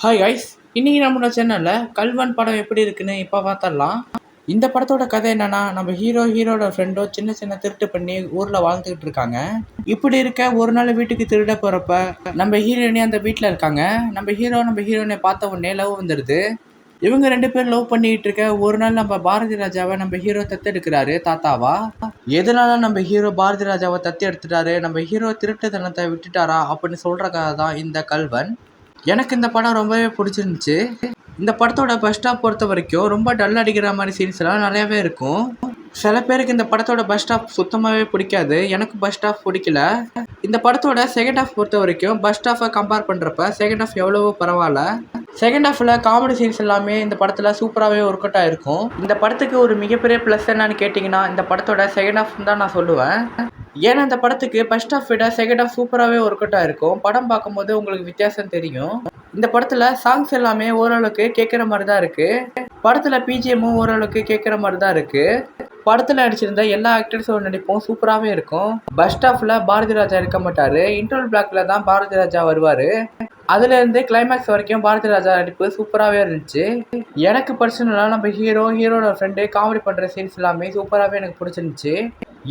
Hi guys, இன்னைக்கு நம்மளோட சேனலில் கல்வன் படம் எப்படி இருக்குன்னு இப்போ பார்த்துடலாம். இந்த படத்தோட கதை என்னன்னா, நம்ம ஹீரோட ஃப்ரெண்டோ சின்ன சின்ன திருட்டு பண்ணி ஊரில் வாழ்ந்துக்கிட்டு இருக்காங்க. இப்படி இருக்க ஒரு நாள் வீட்டுக்கு திருட போகிறப்ப நம்ம ஹீரோயினே அந்த வீட்டில் இருக்காங்க. நம்ம ஹீரோயினை பார்த்த உடனே லவ் வந்துடுது. இவங்க 2 பேரும் லவ் பண்ணிக்கிட்டு இருக்க ஒரு நாள் நம்ம பாரதி ராஜாவை நம்ம ஹீரோ தத்தெடுக்கிறாரு தாத்தாவா. எதனால நம்ம ஹீரோ பாரதி ராஜாவை தத்து எடுத்துட்டாரு, நம்ம ஹீரோ திருட்டுத்தனத்தை விட்டுட்டாரா அப்படின்னு சொல்கிற கதை தான் இந்த கல்வன். எனக்கு இந்த படம் ரொம்பவே பிடிச்சிருந்துச்சு. இந்த படத்தோட பஸ் ஸ்டாப் பொறுத்த வரைக்கும் ரொம்ப டல் அடிக்கிற மாதிரி சீன்ஸ்லாம் நிறையாவே இருக்கும். சில பேருக்கு இந்த படத்தோட பஸ் ஸ்டாப் சுத்தமாகவே பிடிக்காது. எனக்கு பஸ் ஸ்டாப் பிடிக்கல. இந்த படத்தோட செகண்ட் ஹாஃப் பொறுத்த வரைக்கும் பஸ் ஸ்டாப்பை கம்பேர் பண்ணுறப்ப செகண்ட் ஹாஃப் எவ்வளவோ பரவாயில்ல. செகண்ட் ஹாஃபில் காமெடி சீன்ஸ் எல்லாமே இந்த படத்தில் சூப்பராகவே ஒர்க் அவுட் ஆகிருக்கும். இந்த படத்துக்கு ஒரு மிகப்பெரிய ப்ளஸ் என்னன்னு கேட்டிங்கன்னா, இந்த படத்தோட செகண்ட் ஹாஃப் தான் நான் சொல்லுவேன். ஏன்னா இந்த படத்துக்கு ஃபர்ஸ்ட் ஹாஃப் விட செகண்ட் ஹாஃப் சூப்பராகவே ஒர்க் அவுட் ஆகிருக்கும். படம் பார்க்கும்போது உங்களுக்கு வித்தியாசம் தெரியும். இந்த படத்தில் சாங்ஸ் எல்லாமே ஓரளவுக்கு கேட்குற மாதிரி தான் இருக்குது. படத்தில் பிஜிஎம்மும் ஓரளவுக்கு கேட்குற மாதிரி தான் இருக்குது. படத்தில் நடிச்சிருந்த எல்லா ஆக்டர்ஸோட நடிப்பும் சூப்பராகவே இருக்கும். பஸ் ஸ்டாப்பில் பாரதி ராஜா இருக்க மாட்டார். இன்டர்வல் பிளாக்ல தான் பாரதி ராஜா வருவார். அதுலேருந்து கிளைமேக்ஸ் வரைக்கும் பாரதி ராஜா நடிப்பு சூப்பராகவே இருந்துச்சு. எனக்கு பர்சனலாக நம்ம ஹீரோட ஃப்ரெண்டு காமெடி பண்ணுற சீன்ஸ் எல்லாமே சூப்பராகவே எனக்கு பிடிச்சிருந்துச்சு.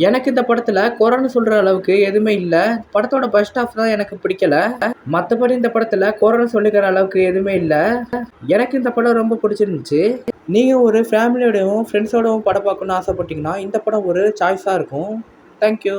எனக்கு இந்த படத்தில் குறைன்னு சொல்கிற அளவுக்கு எதுவுமே இல்லை. படத்தோட பஸ் ஸ்டாப் தான் எனக்கு பிடிக்கல. மற்றபடி இந்த படத்தில் குறைன்னு சொல்லிக்கிற அளவுக்கு எதுவுமே இல்லை. எனக்கு இந்த படம் ரொம்ப பிடிச்சிருந்துச்சு. நீங்கள் ஒரு ஃபேமிலியோடவும் ஃப்ரெண்ட்ஸோடவும் படம் பார்க்கணுன்னு ஆசைப்பட்டீங்கன்னா இந்த படம் ஒரு சாய்ஸாக இருக்கும். தேங்க்யூ.